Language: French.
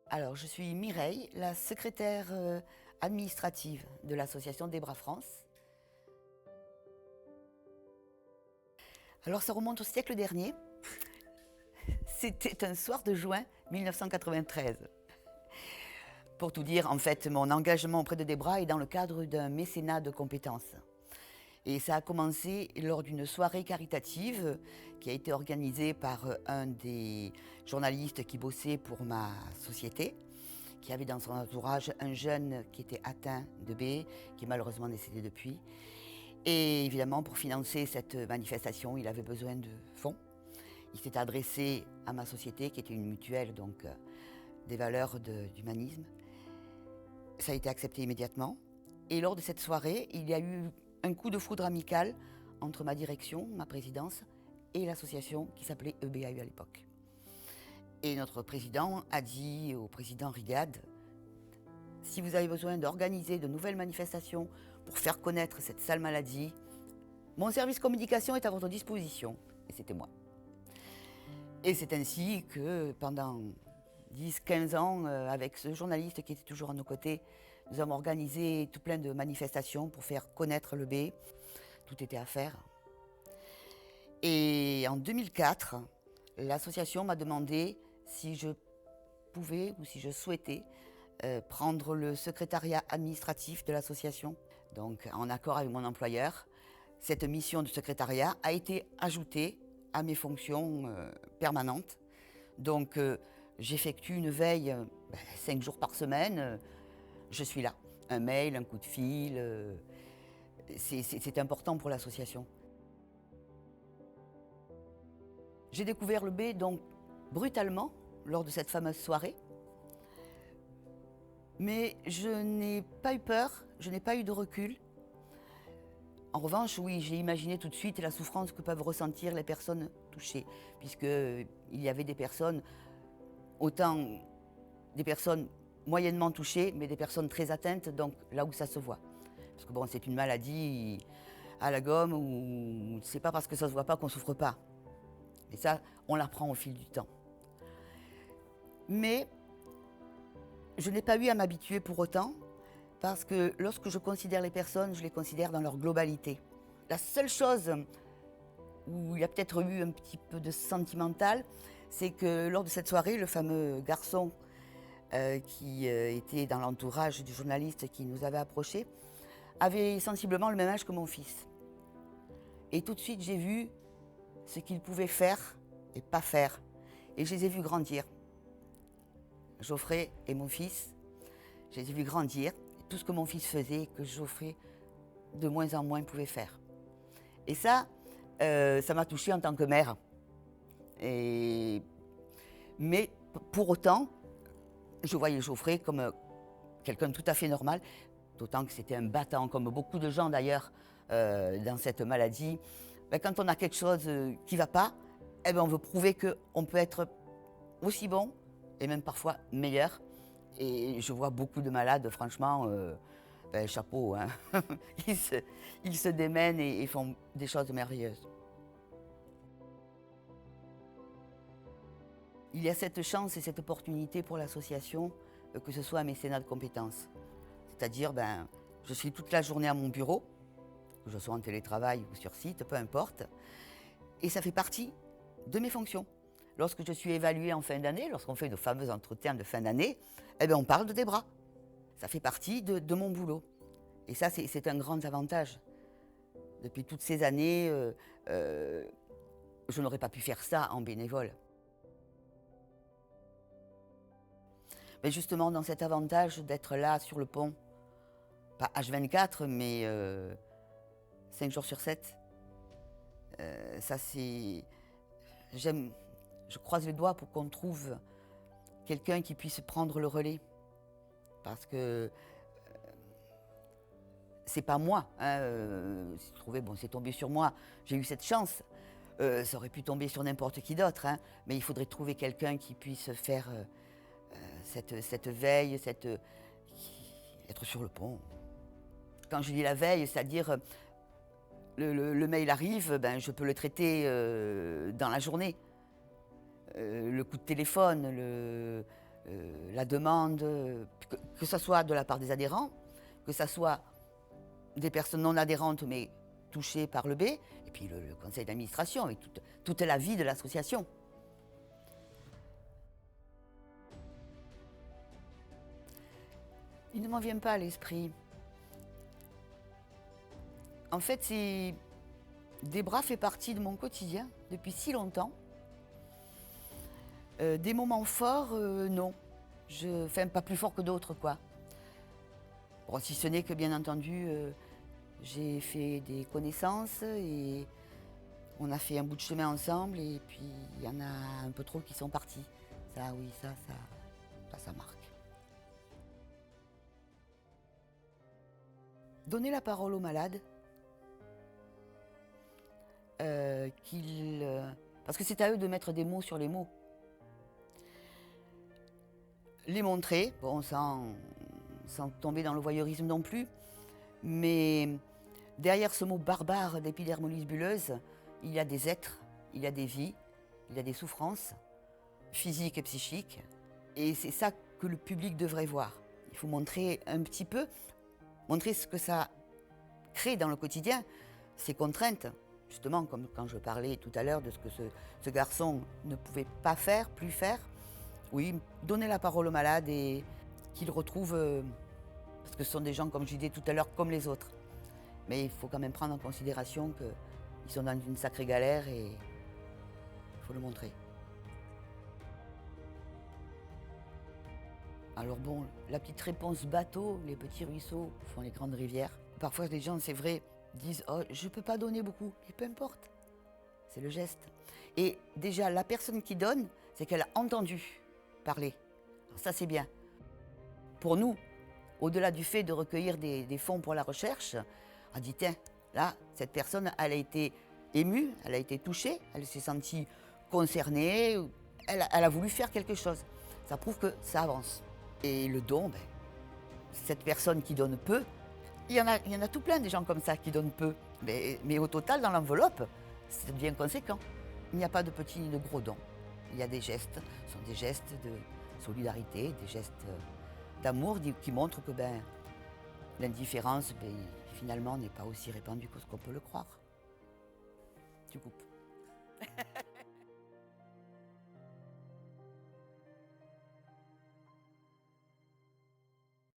Alors, je suis Mireille, la secrétaire administrative de l'association Des Bras France. Alors, ça remonte au siècle dernier. C'était un soir de juin 1993. Pour tout dire, en fait, mon engagement auprès de Des Bras est dans le cadre d'un mécénat de compétences. Et ça a commencé lors d'une soirée caritative qui a été organisée par un des journalistes qui bossait pour ma société, qui avait dans son entourage un jeune qui était atteint de B, qui est malheureusement décédé depuis. Et évidemment, pour financer cette manifestation, il avait besoin de fonds. Il s'est adressé à ma société, qui était une mutuelle, donc des valeurs d'humanisme. Ça a été accepté immédiatement. Et lors de cette soirée, il y a eu un coup de foudre amical entre ma direction, ma présidence, et l'association qui s'appelait EBAU à l'époque. Et notre président a dit au président Rigad, si vous avez besoin d'organiser de nouvelles manifestations pour faire connaître cette sale maladie, mon service communication est à votre disposition. Et c'était moi. Et c'est ainsi que pendant 10-15 ans, avec ce journaliste qui était toujours à nos côtés, nous avons organisé tout plein de manifestations pour faire connaître le B. Tout était à faire. Et en 2004, l'association m'a demandé si je pouvais ou si je souhaitais prendre le secrétariat administratif de l'association. Donc, en accord avec mon employeur, cette mission de secrétariat a été ajoutée à mes fonctions permanentes. Donc, j'effectue une veille 5 jours par semaine. Je suis là. Un mail, un coup de fil. C'est important pour l'association. J'ai découvert le B donc brutalement lors de cette fameuse soirée. Mais je n'ai pas eu peur, je n'ai pas eu de recul. En revanche, oui, j'ai imaginé tout de suite la souffrance que peuvent ressentir les personnes touchées, puisqu'il y avait des personnes, autant des personnes moyennement touchées, mais des personnes très atteintes, donc là où ça se voit. Parce que bon, c'est une maladie à la gomme où c'est pas parce que ça se voit pas qu'on souffre pas. Et ça, on l'apprend au fil du temps. Mais je n'ai pas eu à m'habituer pour autant, parce que lorsque je considère les personnes, je les considère dans leur globalité. La seule chose où il y a peut-être eu un petit peu de sentimental, c'est que lors de cette soirée, le fameux garçon qui était dans l'entourage du journaliste qui nous avait approchés, avait sensiblement le même âge que mon fils. Et tout de suite, j'ai vu ce qu'il pouvait faire et pas faire. Et je les ai vus grandir. Geoffrey et mon fils, je les ai vus grandir. Tout ce que mon fils faisait, que Geoffrey, de moins en moins, pouvait faire. Et ça m'a touchée en tant que mère. Mais pour autant, je voyais Geoffrey comme quelqu'un de tout à fait normal, d'autant que c'était un battant, comme beaucoup de gens d'ailleurs dans cette maladie. Ben, quand on a quelque chose qui ne va pas, eh ben, on veut prouver qu'on peut être aussi bon et même parfois meilleur. Et je vois beaucoup de malades, franchement, ben, chapeau, hein. ils se démènent et font des choses merveilleuses. Il y a cette chance et cette opportunité pour l'association que ce soit un mécénat de compétences. C'est-à-dire, ben, je suis toute la journée à mon bureau, que je sois en télétravail ou sur site, peu importe, et ça fait partie de mes fonctions. Lorsque je suis évaluée en fin d'année, lorsqu'on fait nos fameux entretiens de fin d'année, eh ben, on parle de Des Bras. Ça fait partie de mon boulot. Et ça, c'est un grand avantage. Depuis toutes ces années, je n'aurais pas pu faire ça en bénévole. Mais justement, dans cet avantage d'être là sur le pont, pas H24, mais 5 jours sur 7, ça c'est... Je croise les doigts pour qu'on trouve quelqu'un qui puisse prendre le relais. Parce que c'est pas moi. Hein, c'est tombé sur moi. J'ai eu cette chance. Ça aurait pu tomber sur n'importe qui d'autre. Hein, mais il faudrait trouver quelqu'un qui puisse faire cette veille, être sur le pont. Quand je dis la veille, c'est-à-dire le mail arrive, ben, je peux le traiter dans la journée. Le coup de téléphone, la demande, que ce soit de la part des adhérents, que ce soit des personnes non adhérentes mais touchées par le B, et puis le conseil d'administration et toute la vie de l'association. Il ne m'en vient pas à l'esprit. En fait, Debra fait partie de mon quotidien depuis si longtemps. Des moments forts, non. Enfin, pas plus forts que d'autres, quoi. Bon, si ce n'est que, bien entendu, j'ai fait des connaissances et on a fait un bout de chemin ensemble et puis il y en a un peu trop qui sont partis. Ça, oui, ça marque. Donner la parole aux malades, parce que c'est à eux de mettre des mots sur les mots. Les montrer, bon, sans tomber dans le voyeurisme non plus, mais derrière ce mot barbare d'épidermolyse bulleuse, il y a des êtres, il y a des vies, il y a des souffrances physiques et psychiques, et c'est ça que le public devrait voir. Il faut montrer un petit peu, montrer ce que ça crée dans le quotidien, ces contraintes, justement comme quand je parlais tout à l'heure de ce que ce garçon ne pouvait pas faire, plus faire. Oui, donner la parole aux malades et qu'ils retrouvent, parce que ce sont des gens, comme je disais tout à l'heure, comme les autres. Mais il faut quand même prendre en considération qu'ils sont dans une sacrée galère et il faut le montrer. Alors bon, la petite réponse bateau, les petits ruisseaux font les grandes rivières. Parfois les gens, c'est vrai, disent « Oh, je ne peux pas donner beaucoup », mais peu importe, c'est le geste. Et déjà, la personne qui donne, c'est qu'elle a entendu parler. Alors ça, c'est bien. Pour nous, au-delà du fait de recueillir des fonds pour la recherche, on dit, tiens, là, cette personne, elle a été émue, elle a été touchée, elle s'est sentie concernée, elle a voulu faire quelque chose. Ça prouve que ça avance. Et le don, ben, cette personne qui donne peu, il y en a tout plein des gens comme ça qui donnent peu. Mais au total, dans l'enveloppe, c'est bien conséquent. Il n'y a pas de petits ni de gros dons. Il y a des gestes, ce sont des gestes de solidarité, des gestes d'amour qui montrent que l'indifférence, finalement, n'est pas aussi répandue que ce qu'on peut le croire. Tu coupes.